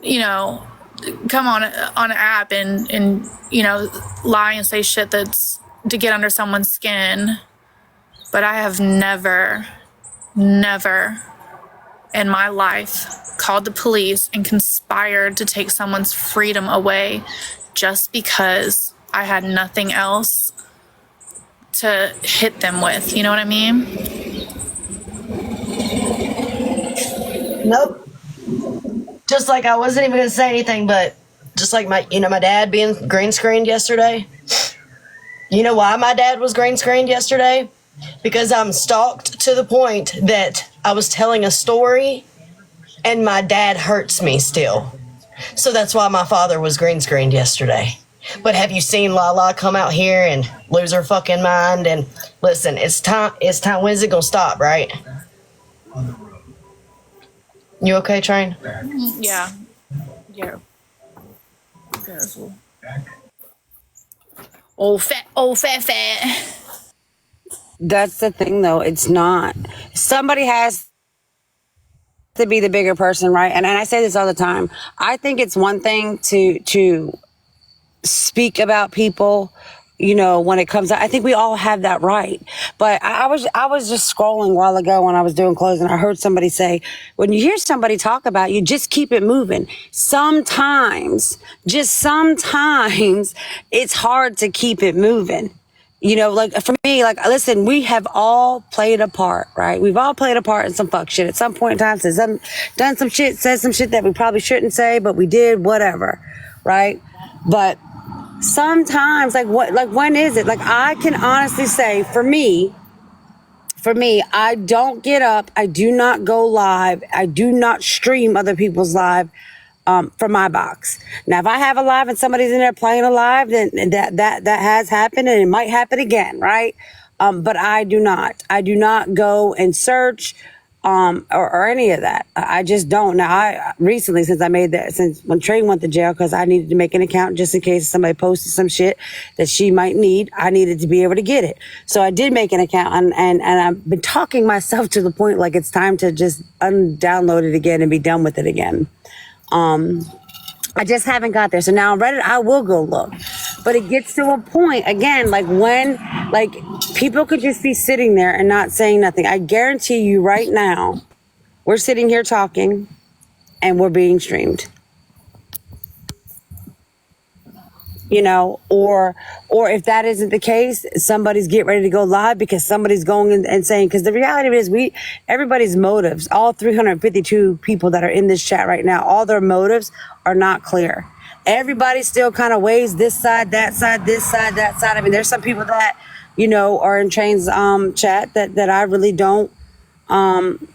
you know, come on an app and you know, lie and say shit that's to get under someone's skin. But I have never in my life called the police and conspired to take someone's freedom away just because I had nothing else to hit them with. You know what I mean? Nope. Just like I wasn't even going to say anything, but just like my dad being green screened yesterday. You know why my dad was green screened yesterday? Because I'm stalked to the point that I was telling a story and my dad hurts me still. So that's why my father was green screened yesterday. But have you seen Lala come out here and lose her fucking mind? And listen, it's time. When's it gonna stop, right? You okay, Train? Yeah. Old fat. That's the thing, though. It's not. Somebody has to be the bigger person, right? And I say this all the time. I think it's one thing to speak about people, you know, when it comes out. I think we all have that right. But I was just scrolling a while ago when I was doing clothes, and I heard somebody say, when you hear somebody talk about you, just keep it moving. Sometimes, just sometimes, it's hard to keep it moving. You know, like for me, like, listen, we have all played a part, right? We've all played a part in some fuck shit at some point in time, done some shit, said some shit that we probably shouldn't say, but we did, whatever, right? But sometimes, like, when is it? Like, I can honestly say, for me, I don't get up, I do not go live, I do not stream other people's live. From my box. Now, if I have a live and somebody's in there playing a live, then that has happened, and it might happen again, right? But I do not go and search, or any of that. I just don't. Now, I recently, since when Train went to jail, because I needed to make an account just in case somebody posted some shit that she might need, I needed to be able to get it. So I did make an account, and I've been talking myself to the point like it's time to just undownload it again and be done with it again. I just haven't got there. So now on Reddit, I will go look. But it gets to a point, again, like when, like, people could just be sitting there and not saying nothing. I guarantee you right now, we're sitting here talking and we're being streamed. You know, or if that isn't the case, somebody's getting ready to go live because somebody's going and saying, because the reality of it is everybody's motives, all 352 people that are in this chat right now, all their motives are not clear. Everybody still kind of weighs this side, that side, this side, that side. I mean, there's some people that, you know, are in Train's chat that I really don't, I'm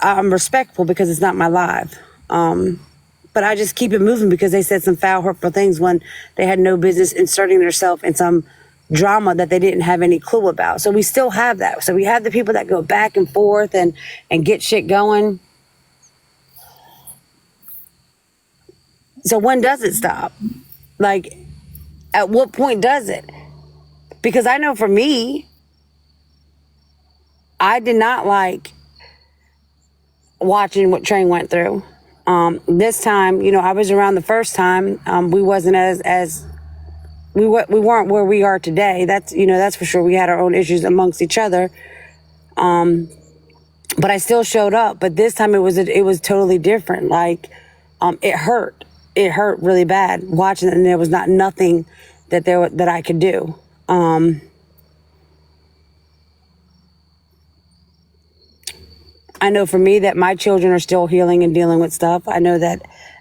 respectful because it's not my live. But I just keep it moving because they said some foul, hurtful things when they had no business inserting themselves in some drama that they didn't have any clue about. So we still have that. So we have the people that go back and forth and get shit going. So when does it stop? Like, at what point does it? Because I know for me, I did not like watching what Train went through. This time, you know, I was around the first time. We wasn't we weren't where we are today. That's for sure. We had our own issues amongst each other. But I still showed up. But this time it was totally different. Like, it hurt. It hurt really bad watching it, and there was nothing that I could do. I know for me that my children are still healing and dealing with stuff. I know that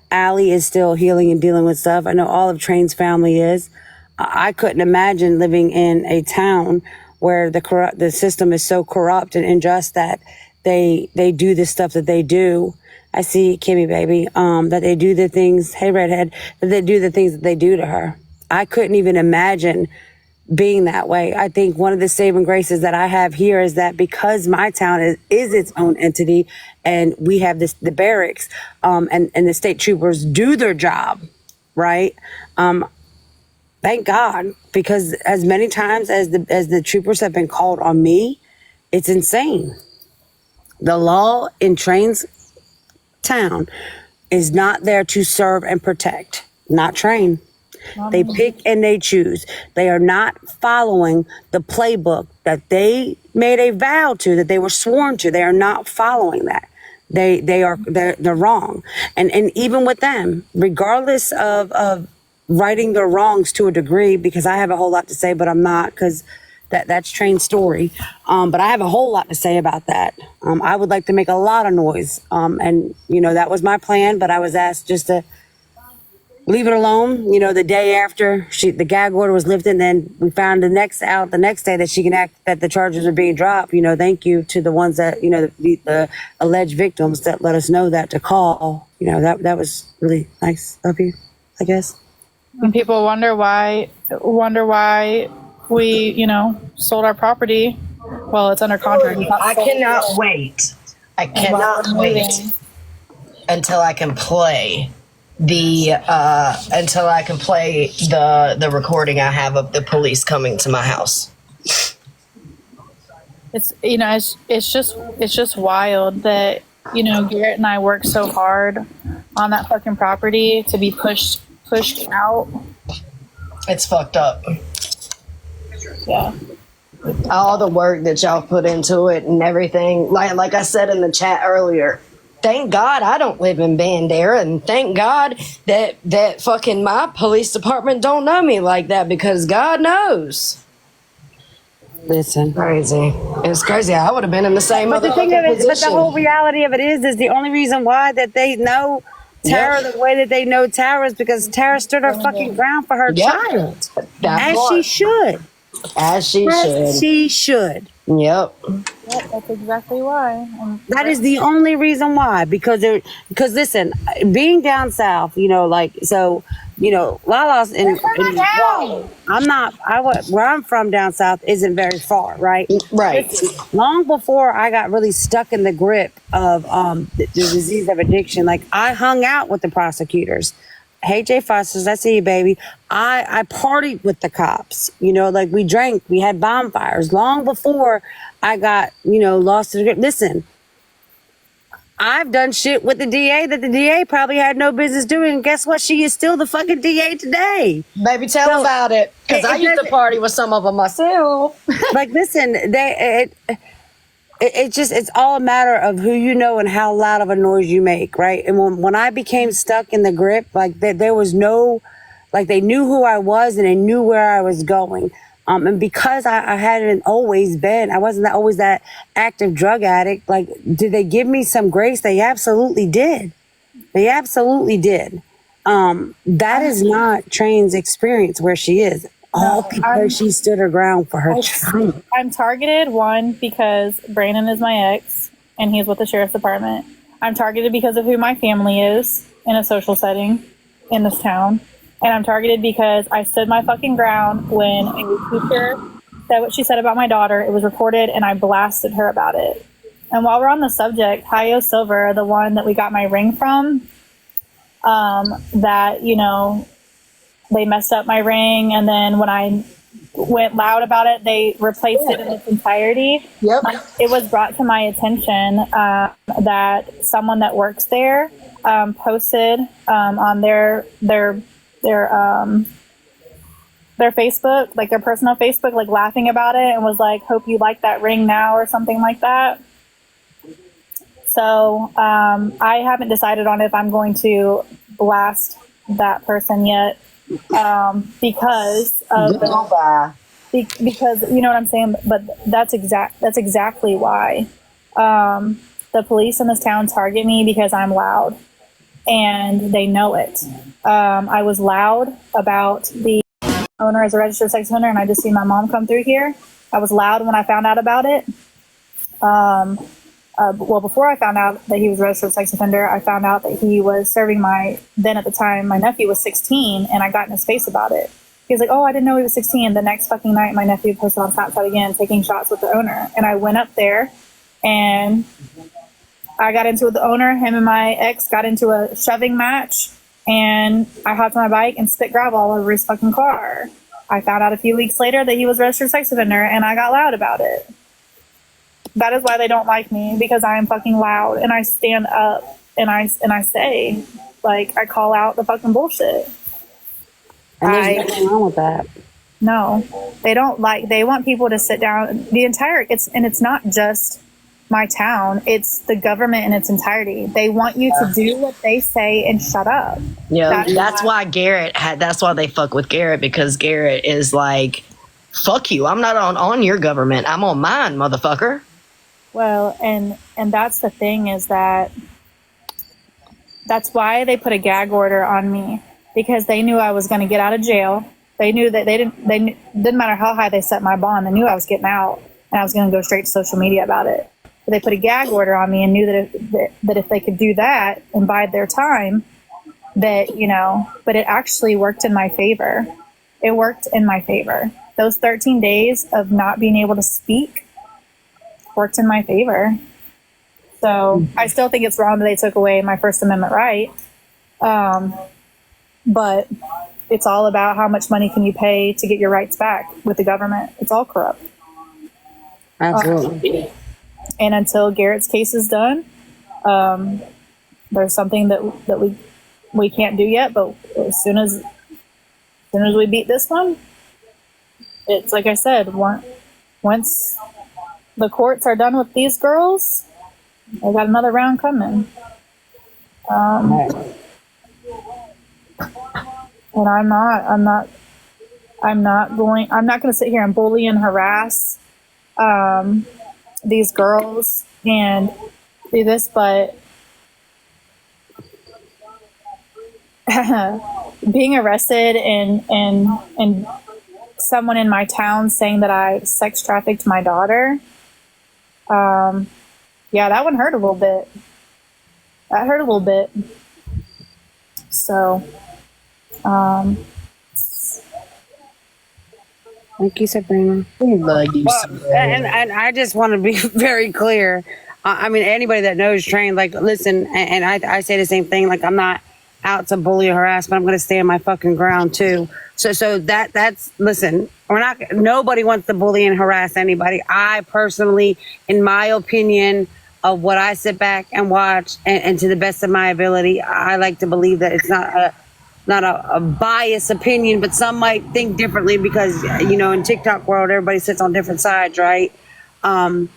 Allie is still healing and dealing with stuff. I know all of Train's family is. I couldn't imagine living in a town where the system is so corrupt and unjust that they do the stuff that they do. I see Kimmy, baby, that they do the things, hey, redhead, that they do the things that they do to her. I couldn't even imagine being that way. I think one of the saving graces that I have here is that because my town is its own entity, and we have the barracks, and the state troopers do their job, right? Thank God, because as many times as the troopers have been called on me, it's insane. The law in Train's town is not there to serve and protect, not train. They pick and they choose. They are not following the playbook that they made a vow to, that they were sworn to. They are not following that. They're wrong. And even with them, regardless of righting their wrongs to a degree, because I have a whole lot to say, but I'm not, because that's Train's story. But I have a whole lot to say about that. I would like to make a lot of noise. And that was my plan, but I was asked just to leave it alone. The day after the gag order was lifted, and then we found the next day that she can act, that the charges are being dropped. Thank you to the ones that, the alleged victims that let us know that to call. That was really nice of you, I guess. And people wonder why we, sold our property. Well, it's under contract. I cannot wait. I cannot wait until I can play the recording I have of the police coming to my house. It's it's just wild that Garrett and I worked so hard on that fucking property to be pushed out. It's fucked up. Yeah. All the work that y'all put into it and everything. Like I said in the chat earlier, thank God I don't live in Bandera, and thank God that fucking my police department don't know me like that, because God knows. Listen, Crazy. It's crazy. I would have been in the same but the thing of it, position. but the whole reality of it is the only reason why that they know Tara the way that they know Tara is because Tara stood her fucking ground for her child, as she should. As she should. She should. Yep. That's exactly why. That is the only reason why. Because listen, being down south, Lala's where I'm from down south isn't very far, right? Right. Listen, long before I got really stuck in the grip of the disease of addiction, I hung out with the prosecutors. Hey, Jay Foster's, I see you, baby. I partied with the cops. We drank, we had bonfires long before I got, lost to the grip. Listen, I've done shit with the DA that the DA probably had no business doing. And guess what? She is still the fucking DA today. Baby, tell about it. Because I used to party with some of them myself. Listen, it's all a matter of who you know and how loud of a noise you make, right? And when I became stuck in the grip, there was no, they knew who I was and they knew where I was going. And because I hadn't always been, I wasn't always that active drug addict. Did they give me some grace? They absolutely did. They absolutely did. That is not Train's experience where she is. All because she stood her ground for her child. I'm targeted, one, because Brandon is my ex and he's with the sheriff's department. I'm targeted because of who my family is in a social setting in this town. And I'm targeted because I stood my fucking ground when a teacher said what she said about my daughter. It was recorded and I blasted her about it. And while we're on the subject, Hayo Silver, the one that we got my ring from, they messed up my ring, and then when I went loud about it, they replaced it in its entirety. Yep. It was brought to my attention that someone that works there posted on their Facebook, their personal Facebook, laughing about it, and was like, "Hope you like that ring now," or something like that. So I haven't decided on if I'm going to blast that person yet. Because you know what I'm saying, but that's exactly why the police in this town target me, because I'm loud and they know it. I was loud about the owner as a registered sex offender, and I just seen my mom come through here. I was loud when I found out about it. Before I found out that he was a registered sex offender, I found out that he was serving then at the time, my nephew was 16, and I got in his face about it. He was like, "Oh, I didn't know he was 16. The next fucking night, my nephew posted on Snapchat again, taking shots with the owner. And I went up there, and I got into it with the owner. Him and my ex got into a shoving match, and I hopped on my bike and spit gravel all over his fucking car. I found out a few weeks later that he was a registered sex offender, and I got loud about it. That is why they don't like me, because I am fucking loud and I stand up and I say Like, I call out the fucking bullshit. And there's nothing wrong with that. No, they don't like, they want people to sit down. It's not just my town, it's the government in its entirety. They want you to do what they say and shut up. Yeah, that's why that's why they fuck with Garrett, because Garrett is like, fuck you. I'm not on your government. I'm on mine, motherfucker. Well, and that's the thing, is that's why they put a gag order on me, because they knew I was going to get out of jail. They knew that didn't matter how high they set my bond. They knew I was getting out and I was going to go straight to social media about it. But they put a gag order on me and knew that if they could do that and bide their time, that, you know, but it actually worked in my favor. It worked in my favor. Those 13 days of not being able to speak worked in my favor. So I still think it's wrong that they took away my First Amendment right. But it's all about how much money can you pay to get your rights back with the government. It's all corrupt. Absolutely. And until Garrett's case is done, there's something that we can't do yet. But as soon as we beat this one, it's like I said, once the courts are done with these girls, they got another round coming. And I'm not going to sit here and bully and harass these girls and do this, but being arrested and someone in my town saying that I sex trafficked my daughter, yeah, that one hurt a little bit. That hurt a little bit. So, thank you, Sabrina. We love you, Sabrina. And I just want to be very clear. I mean, anybody that knows trained, like, listen, and I say the same thing. Like, I'm not out to bully or harass, but I'm going to stand my fucking ground too. So that's listen. Nobody wants to bully and harass anybody. I personally, in my opinion of what I sit back and watch, and to the best of my ability, I like to believe that it's not a biased opinion, but some might think differently because, you know, in TikTok world, everybody sits on different sides, right? I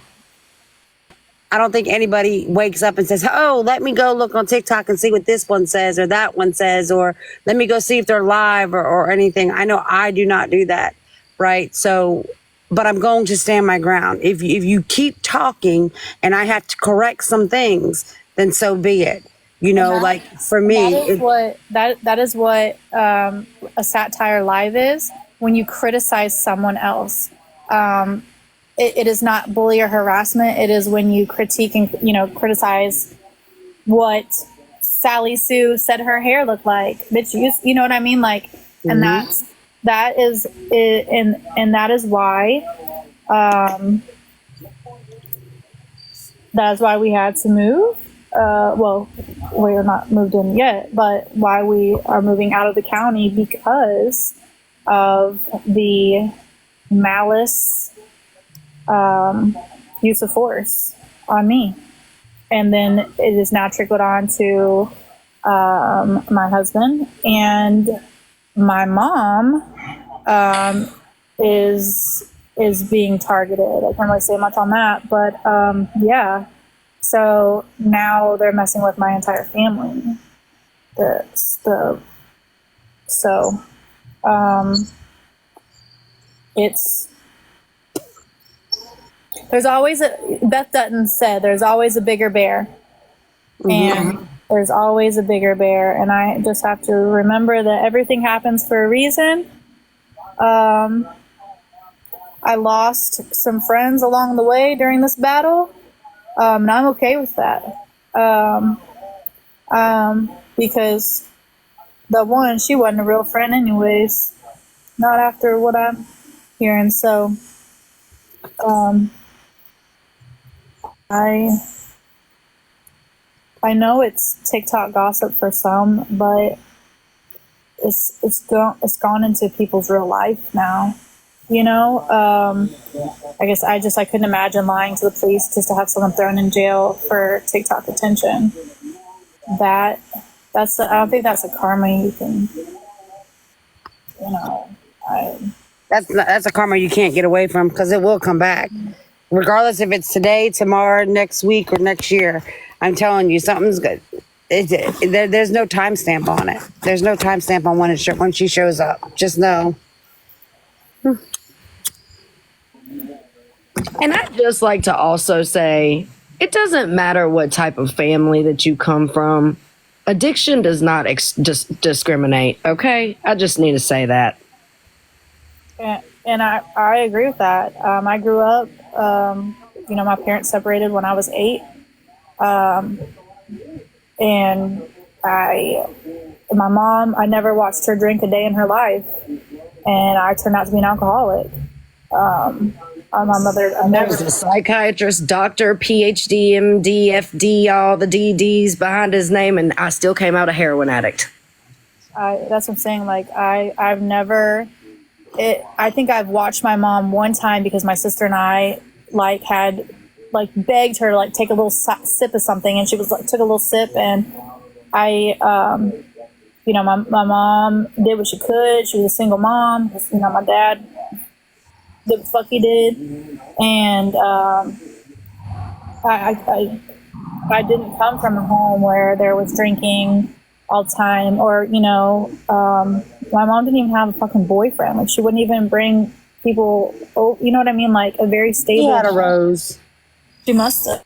don't think anybody wakes up and says, oh, let me go look on TikTok and see what this one says or that one says, or let me go see if they're live or anything. I know I do not do that, right? So, but I'm going to stand my ground. If you keep talking and I have to correct some things, then so be it. You know, like for me, that is what a satire live is. When you criticize someone else, it is not bully or harassment. It is when you critique and, you know, criticize what Sally Sue said her hair looked like. Bitch, you know what I mean? Like, and that is why we had to move. Well, we're not moved in yet, but why we are moving out of the county, because of the malice use of force on me. And then it is now trickled on to my husband, and my mom is being targeted. I can't really say much on that, but yeah. So now they're messing with my entire family. It's there's always Beth Dutton said there's always a bigger bear. And there's always a bigger bear, and I just have to remember that everything happens for a reason. I lost some friends along the way during this battle, and I'm okay with that. Because the one, she wasn't a real friend anyways, not after what I'm hearing. So I know it's TikTok gossip for some, but it's gone into people's real life now. You know, I guess I couldn't imagine lying to the police just to have someone thrown in jail for TikTok attention. That I don't think that's a karma you can, you know. That's a karma you can't get away from because it will come back, regardless if it's today, tomorrow, next week, or next year. I'm telling you, something's good. There's no timestamp on it. There's no timestamp on when she shows up. Just know. And I'd just like to also say it doesn't matter what type of family that you come from. Addiction does not discriminate, okay? I just need to say that. And I agree with that. I grew up, my parents separated when I was 8. And my mom, I never watched her drink a day in her life. And I turned out to be an alcoholic. My mother, I There never. was a psychiatrist, doctor, PhD, MD, FD, all the DDs behind his name, and I still came out a heroin addict. That's what I'm saying. Like, I've never. I think I've watched my mom one time because my sister and I had begged her to take a little sip of something, and she was took a little sip, and I my mom did what she could. She was a single mom. My dad did what the fuck he did, and I didn't come from a home where there was drinking all the time, or my mom didn't even have a fucking boyfriend. Like, she wouldn't even bring people. Oh, you know what I mean? Like, a very stable. He had a rose. She must have.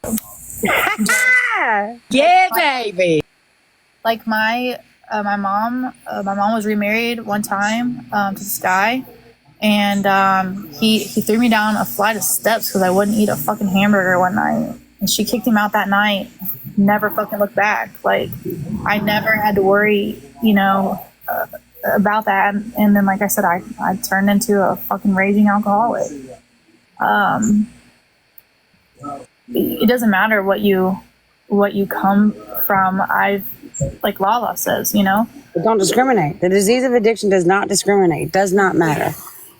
Yeah, baby. Like, my mom was remarried one time to this guy, and he threw me down a flight of steps because I wouldn't eat a fucking hamburger one night, and she kicked him out that night. Never fucking looked back. Like, I never had to worry, about that. And then, like I said, I turned into a fucking raging alcoholic. It doesn't matter what you come from. Like Lala says, But don't discriminate. The disease of addiction does not discriminate. Does not matter.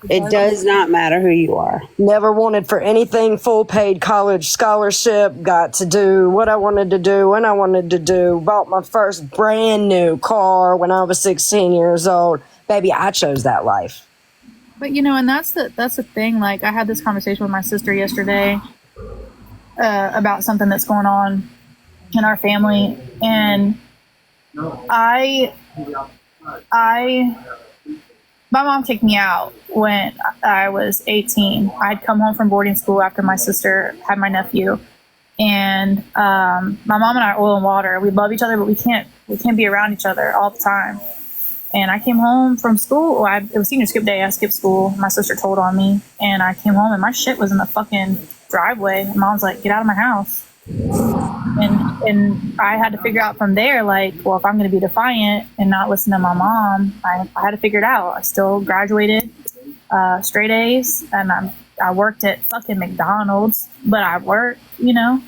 It does not matter who you are. Never wanted for anything full paid college scholarship. Got to do what I wanted to do when I wanted to do. Bought my first brand new car when I was 16 years old. Baby, I chose that life. But and that's the thing. Like, I had this conversation with my sister yesterday about something that's going on in our family, and my mom kicked me out when I was 18. I'd come home from boarding school after my sister had my nephew, and my mom and I are oil and water. We love each other, but we can't be around each other all the time. And I came home from school. It was senior skip day. I skipped school. My sister told on me, and I came home and my shit was in the fucking driveway. And Mom's like, "Get out of my house." And I had to figure out from there, like, well, if I'm going to be defiant and not listen to my mom, I had to figure it out. I still graduated straight A's, and I worked at fucking McDonald's, but I worked, and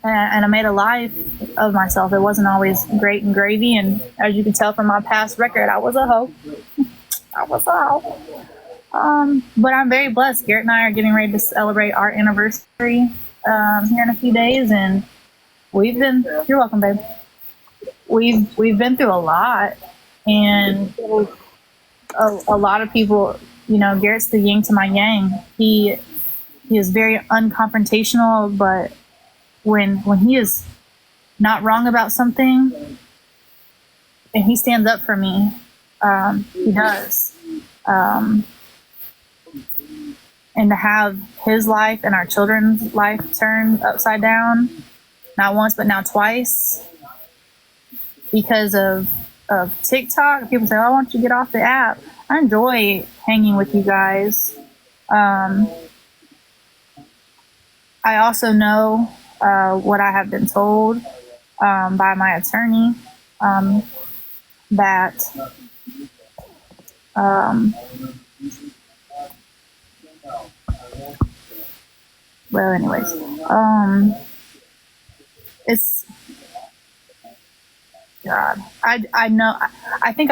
I made a life of myself. It wasn't always great and gravy, and as you can tell from my past record, I was a hoe. But I'm very blessed. Garrett and I are getting ready to celebrate our anniversary here in a few days, and you're welcome, babe. We've been through a lot, and a lot of people, Garrett's the yin to my yang. He is very unconfrontational, but when he is not wrong about something and he stands up for me, he does. And to have his life and our children's life turned upside down, not once, but now twice, because of TikTok. People say, "Oh, I want you to get off the app." I enjoy hanging with you guys. I also know what I have been told by my attorney, that well, anyways, it's God. I know. I think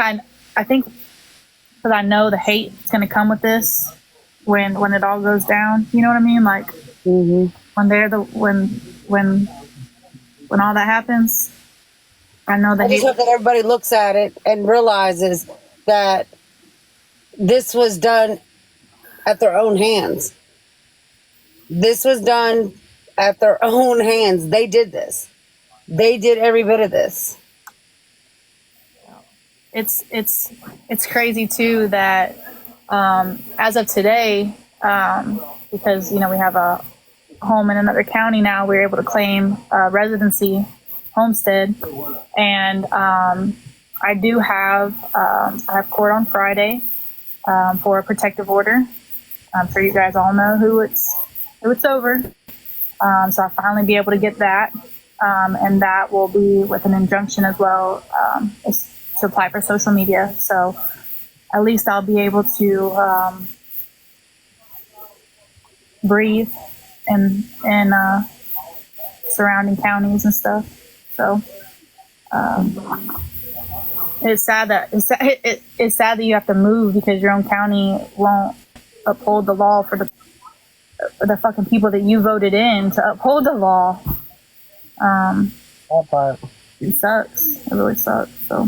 because I know the hate is going to come with this when it all goes down. You know what I mean? Like, when all that happens, I know I that just hope that everybody looks at it and realizes that this was done at their own hands. This was done at their own hands. They did this. They did every bit of this. it's crazy too that as of today, because you know we have a home in another county now, we're able to claim residency homestead, and I have court on Friday for a protective order. I'm sure you guys all know who it's over. So I'll finally be able to get that, and that will be with an injunction as well. It's to apply for social media. So at least I'll be able to breathe in surrounding counties and stuff. So it's sad that it's sad that you have to move because your own county won't uphold the law for the fucking people that you voted in to uphold the law. That part. It sucks. It really sucks. So,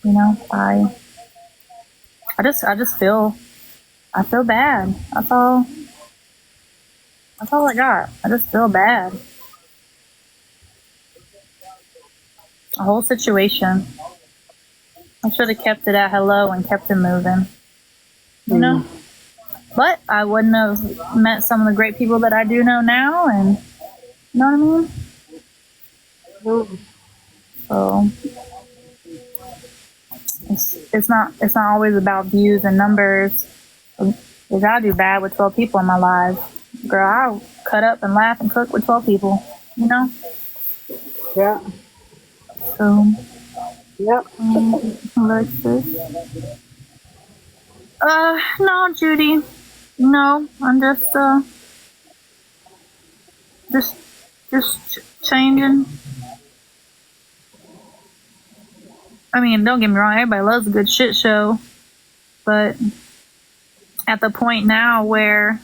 you know, I just feel bad. That's all. That's all I got. I just feel bad. The whole situation. I should have kept it at hello and kept it moving. You know? But I wouldn't have met some of the great people that I do know now, and you know what I mean? So it's not always about views and numbers. Because I do bad with 12 people in my life. Girl, I'll cut up and laugh and cook with 12 people, you know? Yeah. So, Yep. Alexis. No, Judy. No, I'm just changing. I mean, don't get me wrong, everybody loves a good shit show, but at the point now where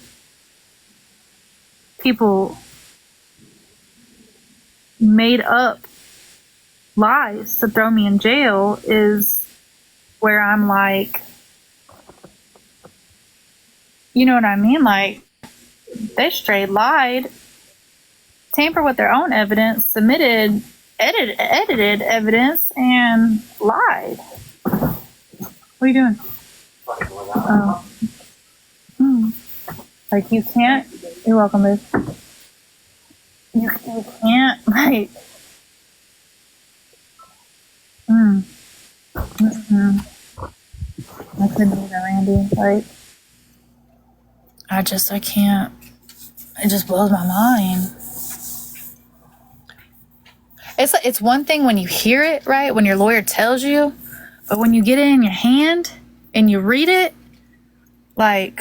people made up lies to throw me in jail is where I'm like, you know what I mean? Like, they straight lied, tampered with their own evidence, submitted edited evidence, and lied. What are you doing? Oh. Like, you can't. You're welcome, Liz. You can't, like. I couldn't do that, Randy. Like, I can't. It just blows my mind. It's one thing when you hear it, right? When your lawyer tells you, but when you get it in your hand and you read it, like,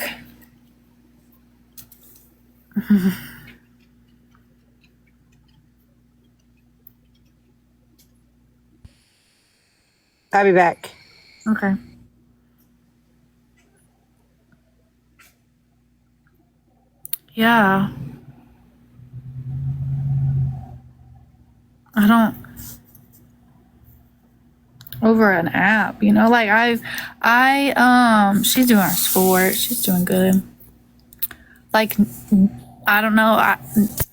I'll be back. okay. Yeah. I don't. Over an app, you know, like she's doing her schoolwork. She's doing good. Like, I don't know.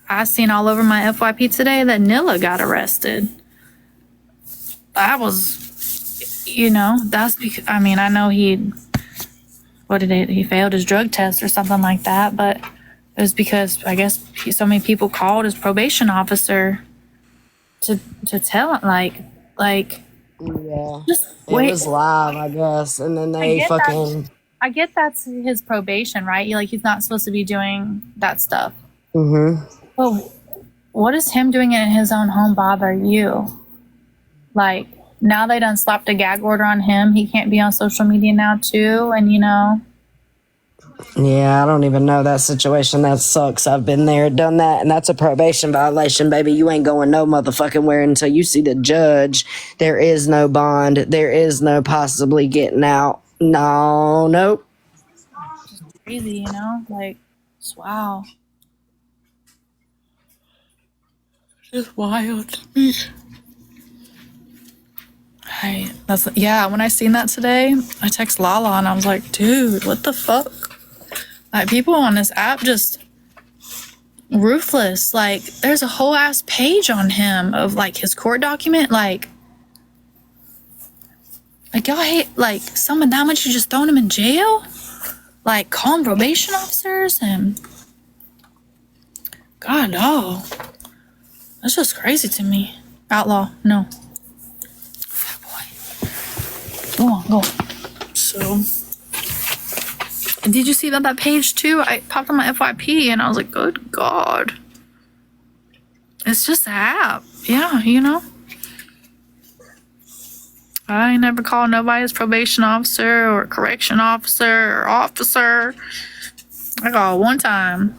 I seen all over my FYP today that Nilla got arrested. That was, you know, that's because, I mean, I know he failed his drug test or something like that, but it was because I guess so many people called his probation officer to tell him, like, Yeah. just It wait. was live, I guess. And then they fucking. I get that's his probation, right? Like, he's not supposed to be doing that stuff. Oh, what is him doing it in his own home bother you? Like, now they done slapped a gag order on him. He can't be on social media now too, and you know. Yeah, I don't even know that situation. That sucks. I've been there, done that, and that's a probation violation, baby. You ain't going no motherfucking where until you see the judge. There is no bond. There is no possibly getting out. No, nope. Crazy, you know? Like, wow. Just wild to me. When I seen that today, I text Lala and I was like, dude, what the fuck? Like, people on this app just ruthless. Like, there's a whole ass page on him of like his court document. Like y'all hate like someone that much, you just throwing him in jail? Like, calling probation officers and God, no. That's just crazy to me. Outlaw, no. Fat boy. Go on, go. So, did you see that page too? I popped on my FYP and I was like, good God. It's just an app. Yeah, you know. I ain't never called nobody's probation officer or correction officer or officer. I called one time.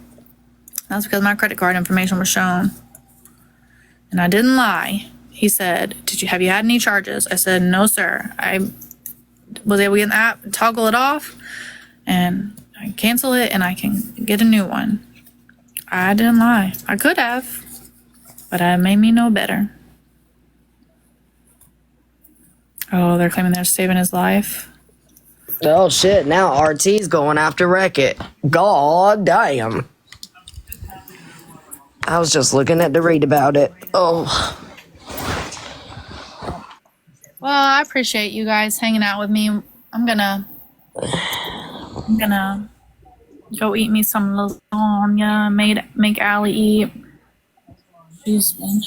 That's because my credit card information was shown. And I didn't lie. He said, have you had any charges? I said, no, sir. I was able to get in the app, toggle it off, and I cancel it, and I can get a new one. I didn't lie. I could have, but it made me know better. Oh, they're claiming they're saving his life. Oh shit! Now RT's going after Wreck-It. God damn! I was just looking at to read about it. Oh. Well, I appreciate you guys hanging out with me. I'm gonna go eat me some lasagna. Make Allie eat. She's been.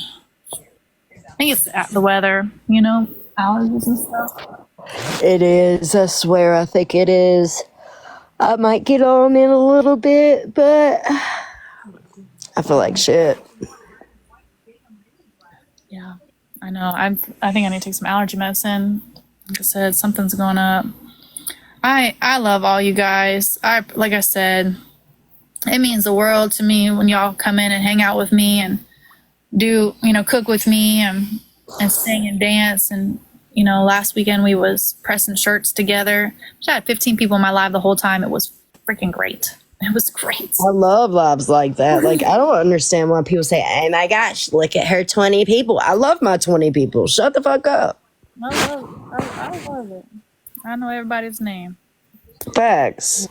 I think it's the weather, you know, allergies and stuff. It is. I swear, I think it is. I might get on in a little bit, but I feel like shit. Yeah, I know. I think I need to take some allergy medicine. Like I said, something's going up. I love all you guys. Like I said, it means the world to me when y'all come in and hang out with me and do, you know, cook with me and sing and dance. And, you know, last weekend we was pressing shirts together. I had 15 people in my live the whole time. It was freaking great. It was great. I love lives like that. Like, I don't understand why people say, oh my gosh, look at her 20 people. I love my 20 people. Shut the fuck up. I love it. I know everybody's name. Facts.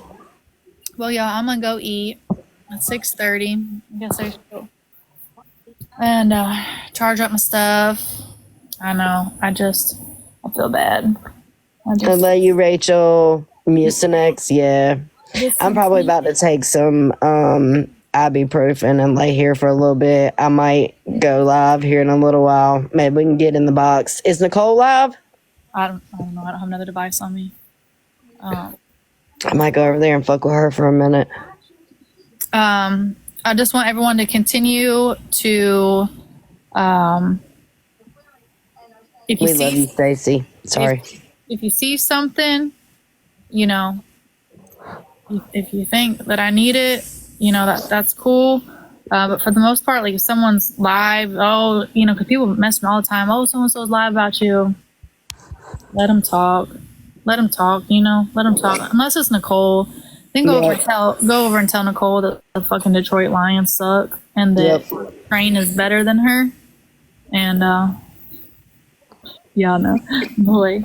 Well, y'all, I'm going to go eat at 6:30. I guess I should go. And charge up my stuff. I know. I feel bad. I love you, Rachel. Mucinex, yeah. I'm probably about to take some ibuprofen and lay here for a little bit. I might go live here in a little while. Maybe we can get in the box. Is Nicole live? I don't know. I don't have another device on me. I might go over there and fuck with her for a minute. I just want everyone to continue to if you We love you, Stacy. Sorry. If you see something, you know, if you think that I need it, you know, that's cool. But for the most part, like if someone's live, you know, because people mess with me all the time. Oh, so-and-so's live about you. Let them talk. You know, let them talk. Unless it's Nicole, then go over and tell Nicole that the fucking Detroit Lions suck and that Train is better than her. And yeah, no, boy.